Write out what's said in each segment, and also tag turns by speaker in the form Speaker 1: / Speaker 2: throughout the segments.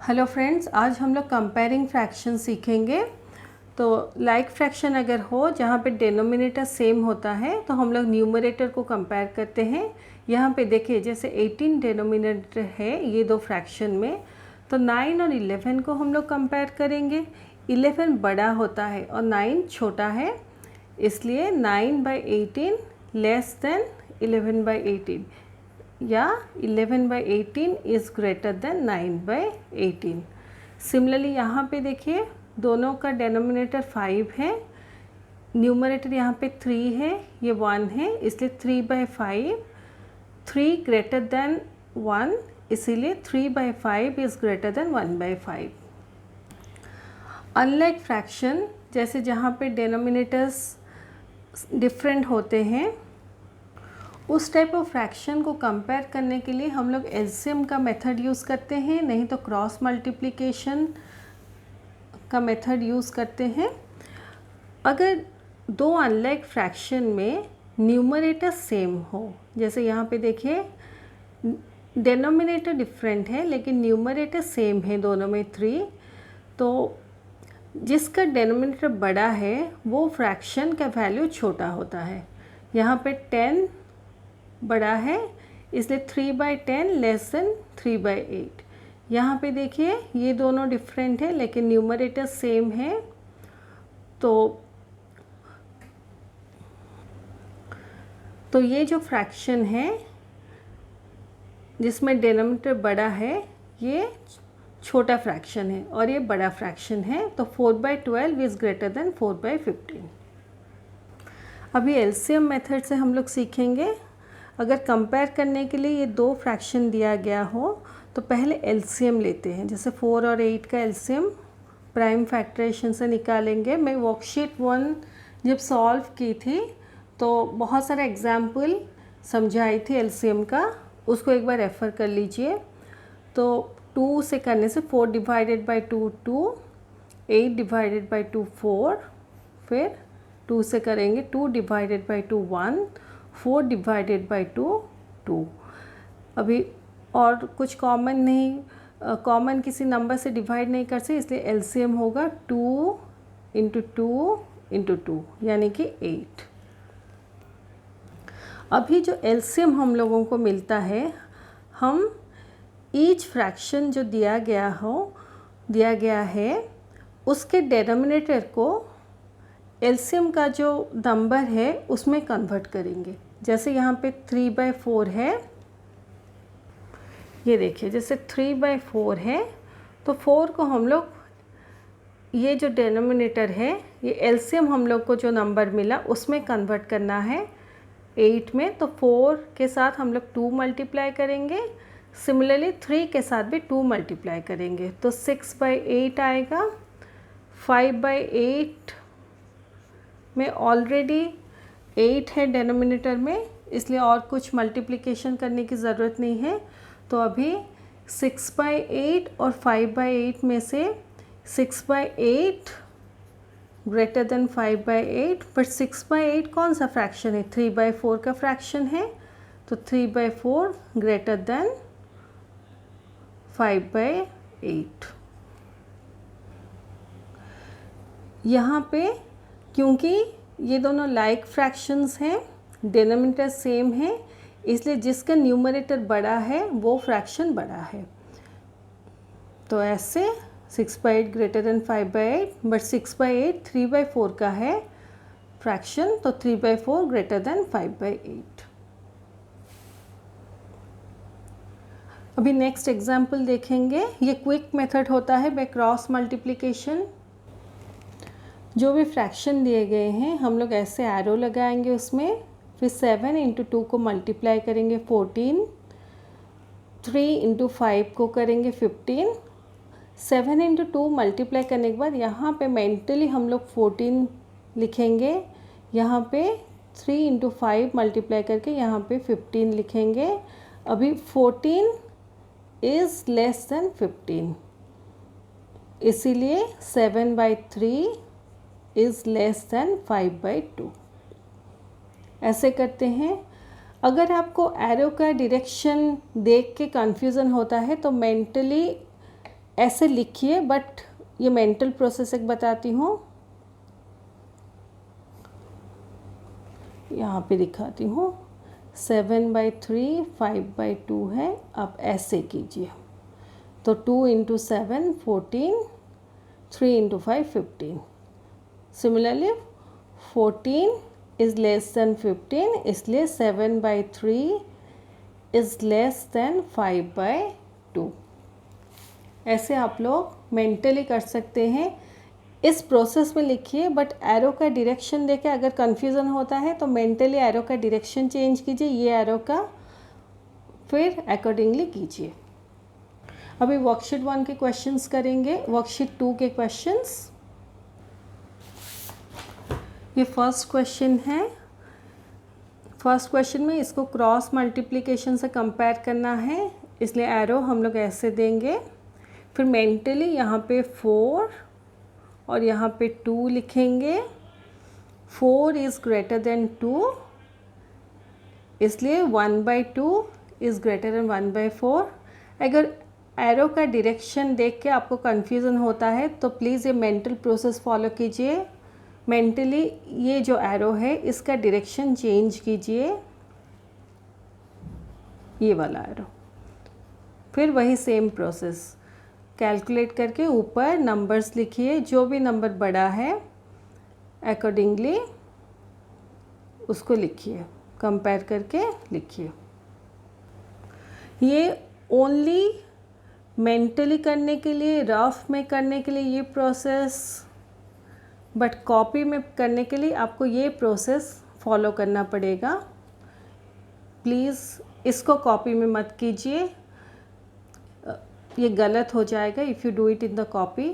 Speaker 1: Hello friends, आज हम लोग कंपेयरिंग फ्रैक्शन सीखेंगे। तो लाइक फ्रैक्शन अगर हो जहाँ पे डिनोमिनेटर सेम होता है तो हम लोग न्यूमरेटर को कंपेयर करते हैं। यहाँ पे देखिए जैसे 18 डिनोमिनेटर है ये दो फ्रैक्शन में, तो 9 और 11 को हम लोग कंपेयर करेंगे। 11 बड़ा होता है और 9 छोटा है, इसलिए 9/18 लेस देन 11/18 या 11/18 इज़ ग्रेटर देन 9/18। सिमिलरली यहाँ पे देखिए दोनों का डेनोमिनेटर 5 है, न्यूमरेटर यहाँ पे 3 है, ये 1 है, इसलिए 3/5, 3 ग्रेटर देन 1, इसीलिए 3/5 is greater than 1/5। Unlike fraction जैसे जहाँ पे डेनोमिनेटर्स डिफरेंट होते हैं, उस टाइप ऑफ फ्रैक्शन को कंपेयर करने के लिए हम लोग एलसीएम का मेथड यूज़ करते हैं, नहीं तो क्रॉस मल्टीप्लिकेशन का मेथड यूज़ करते हैं। अगर दो अनलाइक फ्रैक्शन में न्यूमरेटर सेम हो, जैसे यहाँ पे देखिए डेनोमिनेटर डिफरेंट है लेकिन न्यूमरेटर सेम है दोनों में 3, तो जिसका डेनोमिनेटर बड़ा है वो फ्रैक्शन का वैल्यू छोटा होता है। यहाँ पे 10 बड़ा है, इसलिए 3/10 लेस देन 3/8। यहाँ पे देखिए ये दोनों डिफरेंट है लेकिन न्यूमरेटर सेम है, तो ये जो फ्रैक्शन है जिसमें डिनोमिनेटर बड़ा है ये छोटा फ्रैक्शन है और ये बड़ा फ्रैक्शन है, तो 4/12 इज़ ग्रेटर देन 4/15। अभी एलसीएम मेथड से हम लोग सीखेंगे। अगर कंपेयर करने के लिए ये दो फ्रैक्शन दिया गया हो तो पहले एलसीएम लेते हैं। जैसे 4 और 8 का एलसीएम प्राइम फैक्टराइजेशन से निकालेंगे। मैं वर्कशीट 1 जब सॉल्व की थी तो बहुत सारा एग्जाम्पल समझाई थी एलसीएम का, उसको एक बार रेफ़र कर लीजिए। तो 2 से करने से 4/2 2, 8/2 4, फिर 2 से करेंगे 2/2 1, 4/2 2। अभी और कुछ कॉमन नहीं, कॉमन किसी नंबर से डिवाइड नहीं कर सकते, इसलिए एलसीएम होगा 2 × 2 × 2 यानी कि 8। अभी जो एलसीएम हम लोगों को मिलता है, हम ईच फ्रैक्शन जो दिया गया है उसके डेनोमिनेटर को एलसीएम का जो नंबर है उसमें कन्वर्ट करेंगे। जैसे यहाँ पे 3/4 है, ये देखिए जैसे 3/4 है तो 4 को हम लोग, ये जो डेनोमिनेटर है ये एलसीएम हम लोग को जो नंबर मिला उसमें कन्वर्ट करना है 8 में, तो 4 के साथ हम लोग 2 मल्टीप्लाई करेंगे। सिमिलरली 3 के साथ भी 2 मल्टीप्लाई करेंगे तो 6/8 आएगा। 5/8 में ऑलरेडी 8 है डेनोमिनेटर में, इसलिए और कुछ मल्टीप्लिकेशन करने की ज़रूरत नहीं है। तो अभी 6/8 और 5/8 में से 6/8 ग्रेटर देन 5/8, बट 6/8 कौन सा फ्रैक्शन है? 3/4 का फ्रैक्शन है, तो 3/4 ग्रेटर देन 5/8। यहाँ पे क्योंकि ये दोनों लाइक फ्रैक्शंस हैं, डिनोमिनेटर सेम है, इसलिए जिसका न्यूमरेटर बड़ा है वो फ्रैक्शन बड़ा है। तो ऐसे 6/8 ग्रेटर देन 5/8, बट 6/8 3/4 का है फ्रैक्शन, तो 3/4 ग्रेटर देन 5/8। अभी नेक्स्ट एग्जाम्पल देखेंगे। ये क्विक मेथड होता है बाय क्रॉस मल्टीप्लिकेशन। जो भी फ्रैक्शन दिए गए हैं हम लोग ऐसे एरो लगाएंगे उसमें, फिर 7 × 2 को मल्टीप्लाई करेंगे 14, 3 × 5 को करेंगे 15। 7 × 2 मल्टीप्लाई करने के बाद यहाँ पे मेंटली हम लोग 14 लिखेंगे, यहाँ पे 3 × 5 मल्टीप्लाई करके यहाँ पे 15 लिखेंगे। अभी 14 इज़ लेस देन 15, इसीलिए 7/3 इज़ लेस देन 5/2। ऐसे करते हैं। अगर आपको एरो का डायरेक्शन देख के कन्फ्यूज़न होता है तो मेंटली ऐसे लिखिए, बट ये मेंटल प्रोसेस एक बताती हूँ, यहाँ पे दिखाती हूँ। 7/3 5/2 है, आप ऐसे कीजिए। तो 2 × 7 14, 3 × 5 15। सिमिलरली 14 इज़ लेस देन 15, इसलिए 7/3 इज़ लेस देन 5/2। ऐसे आप लोग मेंटली कर सकते हैं। इस प्रोसेस में लिखिए, बट एरो का डायरेक्शन देके अगर कन्फ्यूज़न होता है तो मेंटली एरो का डायरेक्शन चेंज कीजिए, ये एरो का, फिर अकॉर्डिंगली कीजिए। अभी वर्कशीट 1 के क्वेश्चंस करेंगे। वर्कशीट 2 के क्वेश्चंस, ये फर्स्ट क्वेश्चन है। फर्स्ट क्वेश्चन में इसको क्रॉस मल्टीप्लिकेशन से कंपेयर करना है, इसलिए एरो हम लोग ऐसे देंगे। फिर मेंटली यहाँ पे 4 और यहाँ पे 2 लिखेंगे। 4 इज़ ग्रेटर देन 2, इसलिए 1/2 इज़ ग्रेटर देन 1/4। अगर एरो का डायरेक्शन देख के आपको कन्फ्यूज़न होता है तो प्लीज़ ये मेंटल प्रोसेस फॉलो कीजिए। मेंटली ये जो एरो है इसका डायरेक्शन चेंज कीजिए, ये वाला एरो। फिर वही सेम प्रोसेस कैलकुलेट करके ऊपर नंबर्स लिखिए, जो भी नंबर बड़ा है अकॉर्डिंगली उसको लिखिए, कंपेयर करके लिखिए। ये ओनली मेंटली करने के लिए, रफ में करने के लिए ये प्रोसेस, बट कॉपी में करने के लिए आपको ये प्रोसेस फॉलो करना पड़ेगा। प्लीज़ इसको कॉपी में मत कीजिए, ये गलत हो जाएगा if you do it in the copy.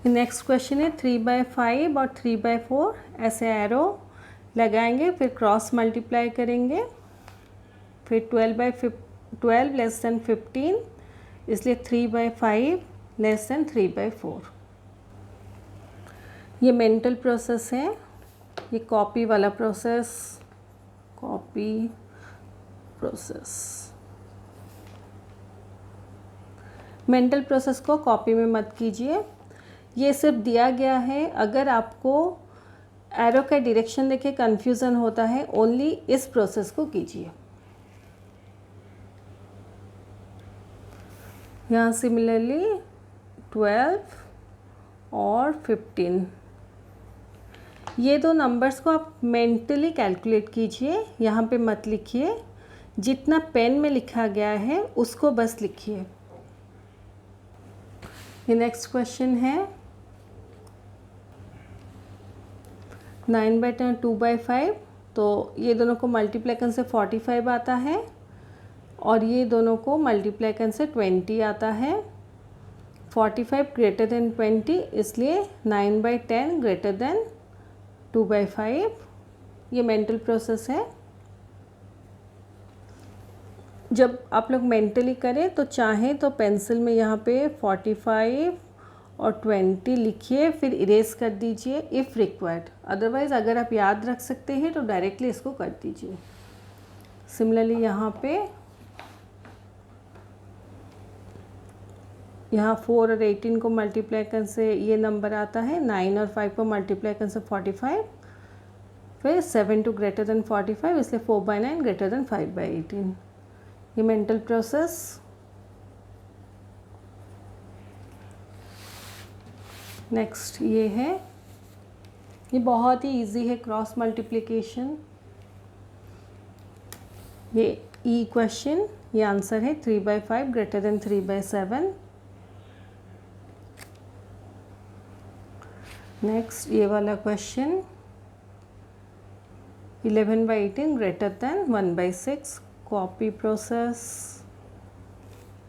Speaker 1: Next question है 3/5 और 3/4, ऐसे एरो लगाएंगे, फिर क्रॉस मल्टीप्लाई करेंगे। फिर 12 लेस देन 15, इसलिए 3/5 लेस देन 3/4। ये मेंटल प्रोसेस है, ये कॉपी वाला process, copy process. Mental process को कॉपी में मत कीजिए, ये सिर्फ दिया गया है। अगर आपको एरो का डायरेक्शन देखे कन्फ्यूज़न होता है, ओनली इस प्रोसेस को कीजिए। यहाँ सिमिलरली 12 और 15, ये दो नंबर्स को आप मेंटली कैलकुलेट कीजिए, यहाँ पे मत लिखिए। जितना पेन में लिखा गया है उसको बस लिखिए। ये नेक्स्ट क्वेश्चन है 9/10 2/5, तो ये दोनों को मल्टीप्लाई करने से 45 आता है और ये दोनों को मल्टीप्लाई करने से 20 आता है। 45 ग्रेटर देन 20, इसलिए 9/10 ग्रेटर देन 2/5। ये मेंटल प्रोसेस है। जब आप लोग मेंटली करें तो चाहें तो पेंसिल में यहाँ पे 45 और 20 लिखिए, फिर इरेज कर दीजिए इफ़ रिक्वायर्ड। अदरवाइज़ अगर आप याद रख सकते हैं तो डायरेक्टली इसको कर दीजिए। सिमिलरली यहाँ 4 और 18 को मल्टीप्लाई करने से ये नंबर आता है। 9 और 5 को मल्टीप्लाई करने से 45। फिर 7 टू ग्रेटर देन 45, इसलिए 4/9 ग्रेटर देन 5/18। ये मेंटल प्रोसेस। नेक्स्ट ये है, ये बहुत ही इजी है, क्रॉस मल्टीप्लिकेशन। ये ई क्वेश्चन, ये आंसर है 3/5 ग्रेटर देन 3/7। नेक्स्ट ये वाला question 11/18 greater than 1/6, copy process,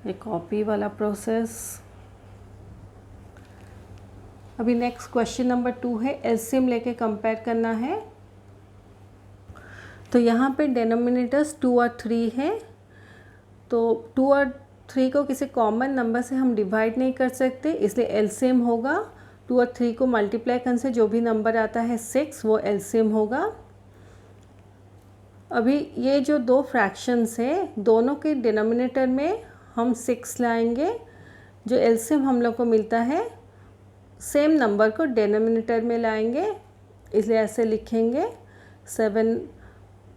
Speaker 1: ये कॉपी वाला प्रोसेस। अभी नेक्स्ट क्वेश्चन नंबर 2 है, एलसीएम लेके कंपेयर करना है। तो यहाँ पे डिनोमिनेटर्स 2 और 3 है, तो 2 और 3 को किसी कॉमन नंबर से हम डिवाइड नहीं कर सकते, इसलिए एलसीएम होगा 2 और 3 को मल्टीप्लाई करने से जो भी नंबर आता है 6, वो एलसीएम होगा। अभी ये जो दो फ्रैक्शंस हैं, दोनों के डिनोमिनेटर में हम 6 लाएंगे। जो एलसीएम हम लोग को मिलता है सेम नंबर को डिनोमिनेटर में लाएंगे, इसलिए ऐसे लिखेंगे 7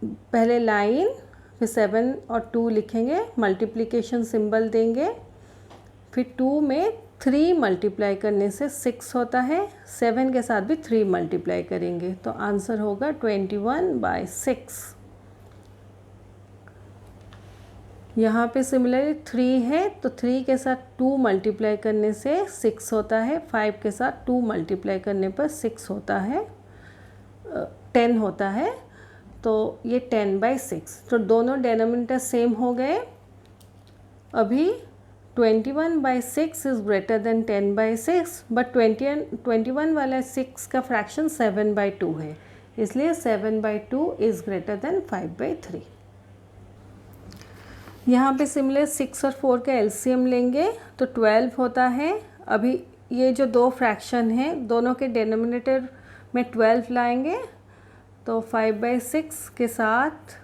Speaker 1: पहले लाइन, फिर 7 और 2 लिखेंगे, मल्टीप्लिकेशन सिंबल देंगे, फिर 2 में 3 मल्टीप्लाई करने से 6 होता है, 7 के साथ भी 3 मल्टीप्लाई करेंगे तो आंसर होगा 21/6। यहाँ पे सिमिलरली 3 है तो 3 के साथ 2 मल्टीप्लाई करने से 6 होता है, 5 के साथ 2 मल्टीप्लाई करने पर 6 होता है, 10 होता है, तो ये 10/6। तो दोनों डिनोमिनेटर सेम हो गए। अभी 21/6 इज़ ग्रेटर देन 10/6, बट 21 वाला 6 का फ्रैक्शन 7/2 है, इसलिए 7/2 इज़ ग्रेटर देन 5/3। यहाँ पे सिमिलर 6 और 4 का एलसीएम लेंगे तो 12 होता है। अभी ये जो दो फ्रैक्शन हैं दोनों के डिनोमिनेटर में 12 लाएंगे तो 5/6 के साथ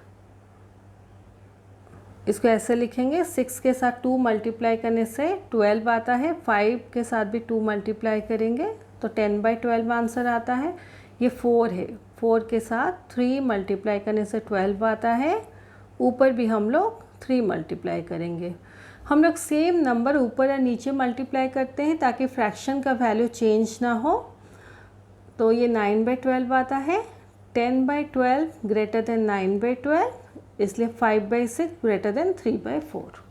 Speaker 1: इसको ऐसे लिखेंगे, 6 के साथ 2 मल्टीप्लाई करने से 12 आता है, 5 के साथ भी 2 मल्टीप्लाई करेंगे तो 10/12 आंसर आता है। ये 4 है, 4 के साथ 3 मल्टीप्लाई करने से 12 आता है, ऊपर भी हम लोग 3 मल्टीप्लाई करेंगे। हम लोग सेम नंबर ऊपर या नीचे मल्टीप्लाई करते हैं ताकि फ्रैक्शन का वैल्यू चेंज ना हो, तो ये 9/12 आता है। 10/12 ग्रेटर देन 9/12, इसलिए 5/6 ग्रेटर देन 3/4।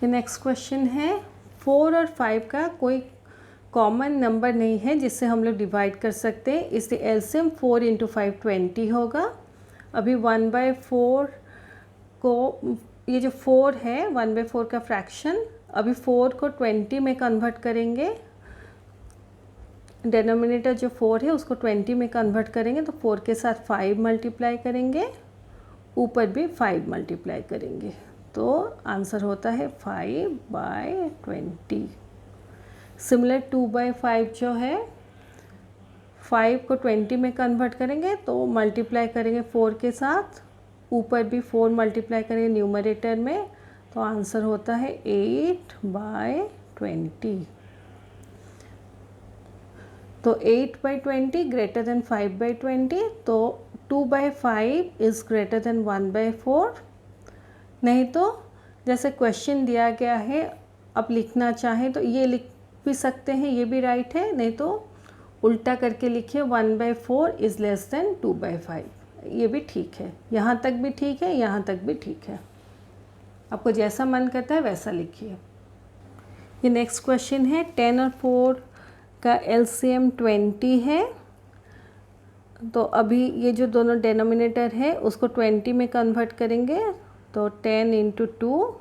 Speaker 1: ये नेक्स्ट क्वेश्चन है, 4 और 5 का कोई कॉमन नंबर नहीं है जिससे हम लोग डिवाइड कर सकते हैं, इसलिए एलसीएम 4 × 5 20 होगा। अभी 1/4 को, ये जो 4 है 1/4 का फ्रैक्शन, अभी 4 को 20 में कन्वर्ट करेंगे, डिनोमिनेटर जो 4 है उसको 20 में कन्वर्ट करेंगे तो 4 के साथ 5 मल्टीप्लाई करेंगे, ऊपर भी 5 मल्टीप्लाई करेंगे तो आंसर होता है 5/20। सिमिलर 2/5 जो है, 5 को 20 में कन्वर्ट करेंगे तो मल्टीप्लाई करेंगे 4 के साथ, ऊपर भी 4 मल्टीप्लाई करेंगे न्यूमरेटर में तो आंसर होता है 8/20। तो 8/20 ग्रेटर देन 5/20, तो 2/5 इज़ ग्रेटर देन 1/4। नहीं तो जैसे क्वेश्चन दिया गया है, अब लिखना चाहें तो ये लिख भी सकते हैं, ये भी राइट है, नहीं तो उल्टा करके लिखिए 1/4 इज़ लेस देन 2/5, ये भी ठीक है, यहाँ तक भी ठीक है, यहाँ तक भी ठीक है, आपको जैसा मन करता है वैसा लिखिए। ये नेक्स्ट क्वेश्चन है, 10 और 4 का एलसीएम 20 है, तो अभी ये जो दोनों डिनोमिनेटर है उसको 20 में कन्वर्ट करेंगे तो 10 × 2,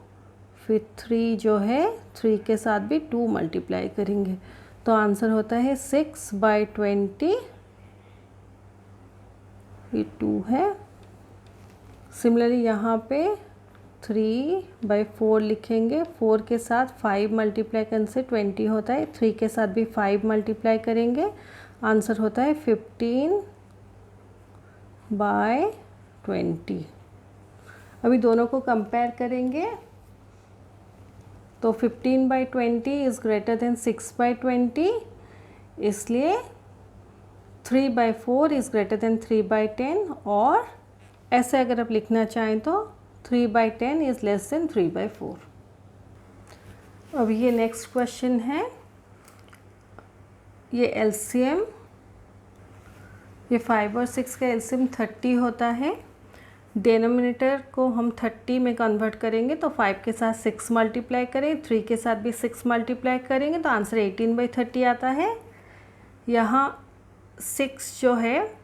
Speaker 1: फिर 3 जो है 3 के साथ भी 2 मल्टीप्लाई करेंगे तो आंसर होता है 6/20, ये 2 है। सिमिलरली यहाँ पे 3/4 लिखेंगे, 4 के साथ 5 मल्टीप्लाई करने से 20 होता है, 3 के साथ भी 5 मल्टीप्लाई करेंगे, आंसर होता है 15/20। अभी दोनों को कंपेयर करेंगे तो 15/20 इज़ ग्रेटर देन 6/20, इसलिए 3/4 इज़ ग्रेटर देन 3/10, और ऐसे अगर आप लिखना चाहें तो 3/10 इज़ लेस देन 3/4। अब ये नेक्स्ट क्वेश्चन है, ये एलसीएम, ये 5 और 6 का एलसीएम 30 होता है, डिनोमिनेटर को हम 30 में कन्वर्ट करेंगे तो 5 के साथ 6 मल्टीप्लाई करें, 3 के साथ भी 6 मल्टीप्लाई करेंगे तो आंसर 18/30 आता है। यहाँ 6 जो है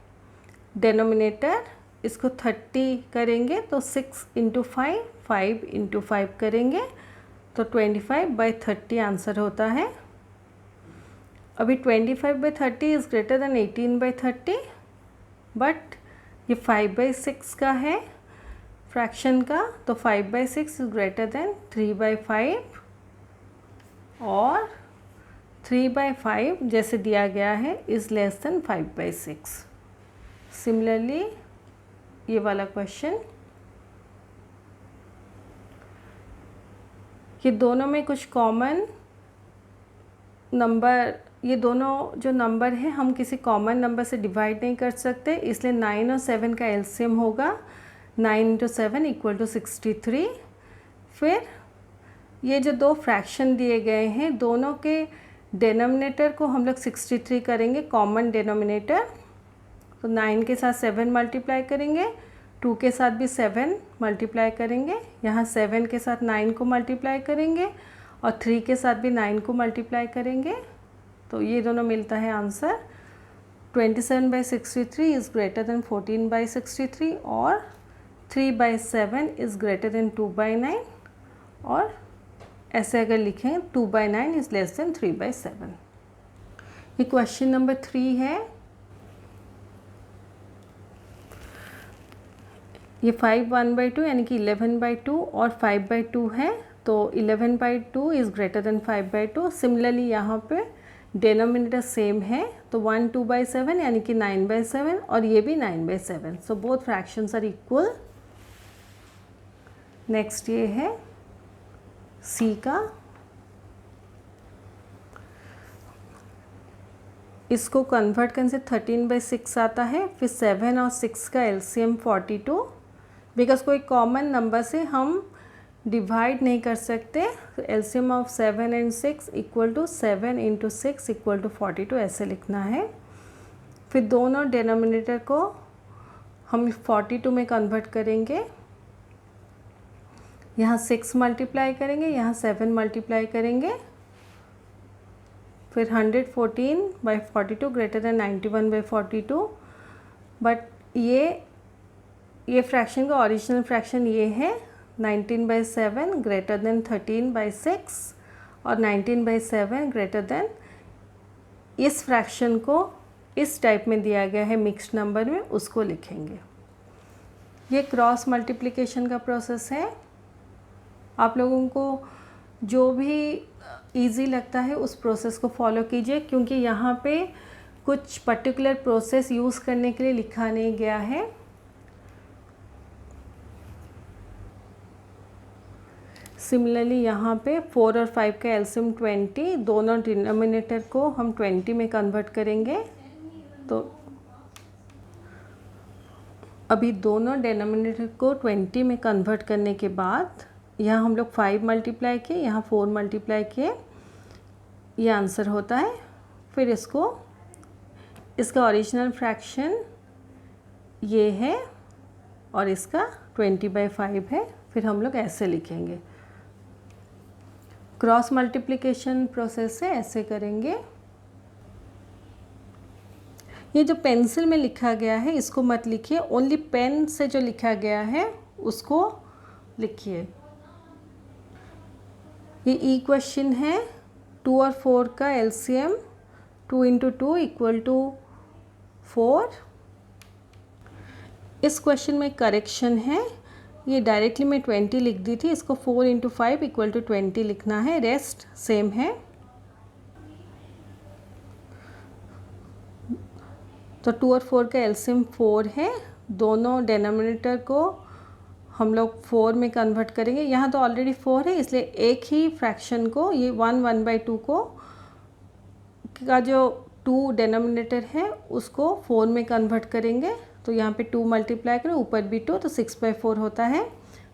Speaker 1: डिनोमिनेटर, इसको 30 करेंगे तो 6 × 5, 5 × 5 करेंगे तो 25/30 आंसर होता है। अभी 25/30 इज़ ग्रेटर देन 18/30, बट ये 5/6 का है फ्रैक्शन का, तो 5/6 इज़ ग्रेटर देन 3/5, और 3/5 जैसे दिया गया है इज़ लेस देन 5/6। सिमिलरली ये वाला क्वेश्चन, ये दोनों में कुछ कॉमन नंबर, ये दोनों जो नंबर हैं हम किसी कॉमन नंबर से डिवाइड नहीं कर सकते, इसलिए 9 और 7 का एलसीएम होगा 9 × 7 = 63। फिर ये जो दो फ्रैक्शन दिए गए हैं दोनों के डिनोमिनेटर को हम लोग 63 करेंगे, कॉमन डिनोमिनेटर। तो 9 के साथ 7 मल्टीप्लाई करेंगे, 2 के साथ भी 7 मल्टीप्लाई करेंगे, यहाँ 7 के साथ 9 को मल्टीप्लाई करेंगे और 3 के साथ भी 9 को मल्टीप्लाई करेंगे। तो ये दोनों मिलता है आंसर 27/63 इज़ ग्रेटर देन 14/63 और 3/7 इज़ ग्रेटर देन 2/9, और ऐसे अगर लिखें 2/9 इज़ लेस देन 3/7। ये क्वेश्चन नंबर 3 है। ये 5 1/2 यानी कि 11/2 और 5/2 है, तो 11/2 इज़ ग्रेटर देन 5/2। सिमिलरली यहाँ पे डिनोमिनेटर सेम है, तो 1 2/7 यानी कि 9/7 और ये भी 9/7। So both fractions are equal. Next ये है सी का। इसको कन्वर्ट करने से 13/6 आता है। फिर 7 और 6 का एलसीएम 42। बिकॉज कोई कॉमन नंबर से हम डिवाइड नहीं कर सकते, तो एलसीएम ऑफ 7 and 6 = 7 × 6 = 42 ऐसे लिखना है। फिर दोनों डिनोमिनेटर को हम 42 में कन्वर्ट करेंगे, यहाँ 6 मल्टीप्लाई करेंगे, यहाँ 7 मल्टीप्लाई करेंगे। फिर 114/42 ग्रेटर देन 91/42। बट ये फ्रैक्शन का ओरिजिनल फ्रैक्शन ये है 19/7 ग्रेटर देन 13/6 और 19/7 ग्रेटर देन, इस फ्रैक्शन को इस टाइप में दिया गया है मिक्स्ड नंबर में, उसको लिखेंगे। ये क्रॉस मल्टीप्लिकेशन का प्रोसेस है। आप लोगों को जो भी इजी लगता है उस प्रोसेस को फॉलो कीजिए, क्योंकि यहाँ पे कुछ पर्टिकुलर प्रोसेस यूज़ करने के लिए लिखा नहीं गया है। सिमिलरली यहाँ पे 4 और 5 का एलसीएम 20, दोनों डिनोमिनेटर को हम 20 में कन्वर्ट करेंगे। तो अभी दोनों डिनोमिनेटर को 20 में कन्वर्ट करने के बाद यहाँ हम लोग 5 मल्टीप्लाई किए, यहाँ 4 मल्टीप्लाई किए, ये आंसर होता है। फिर इसका ओरिजिनल फ्रैक्शन ये है और इसका 20/5 है। फिर हम लोग ऐसे लिखेंगे। क्रॉस मल्टीप्लिकेशन प्रोसेस से ऐसे करेंगे। ये जो पेंसिल में लिखा गया है इसको मत लिखिए, ओनली पेन से जो लिखा गया है उसको लिखिए। ये इक्वेशन है 2 और 4 का एलसीएम 2 × 2 = 4। इस क्वेश्चन में करेक्शन है, ये डायरेक्टली मैं 20 लिख दी थी, इसको 4 × 5 = 20 लिखना है, रेस्ट सेम है। तो 2 और 4 का एलसीएम 4 है, दोनों डिनोमिनेटर को हम लोग 4 में कन्वर्ट करेंगे। यहाँ तो ऑलरेडी 4 है, इसलिए एक ही फ्रैक्शन को, ये 1/2 को का जो 2 डिनोमिनेटर है उसको 4 में कन्वर्ट करेंगे। तो यहाँ पे 2 मल्टीप्लाई करें, ऊपर भी 2, तो 6/4 होता है।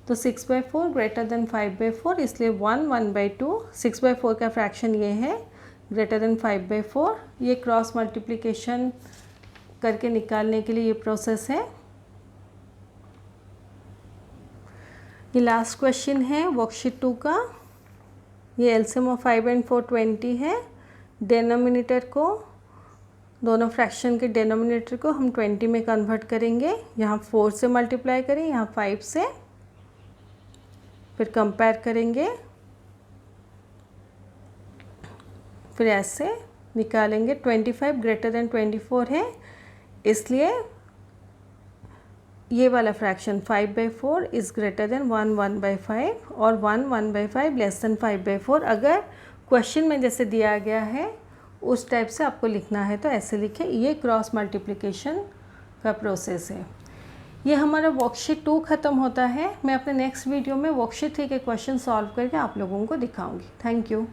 Speaker 1: तो 6/4 ग्रेटर देन 5/4, इसलिए 1/2। 6/4 का फ्रैक्शन ये है ग्रेटर देन 5/4। ये क्रॉस मल्टीप्लिकेशन करके निकालने के लिए ये प्रोसेस है। ये लास्ट क्वेश्चन है वर्कशीट 2 का। ये एलसीएम ऑफ 5 and 4 20 है। डिनोमिनेटर को, दोनों फ्रैक्शन के डिनोमिनेटर को हम 20 में कन्वर्ट करेंगे। यहाँ 4 से मल्टीप्लाई करें, यहाँ 5 से, फिर कंपेयर करेंगे, फिर ऐसे निकालेंगे। 25 ग्रेटर देन 24 है, इसलिए ये वाला फ्रैक्शन 5/4 इज़ ग्रेटर देन 1/5 और 1/5 लेस देन 5/4। अगर क्वेश्चन में जैसे दिया गया है उस टाइप से आपको लिखना है तो ऐसे लिखें। ये क्रॉस मल्टीप्लिकेशन का प्रोसेस है। ये हमारा वर्कशीट 2 ख़त्म होता है। मैं अपने नेक्स्ट वीडियो में वर्कशीट 3 के क्वेश्चन सॉल्व करके आप लोगों को दिखाऊंगी। Thank you.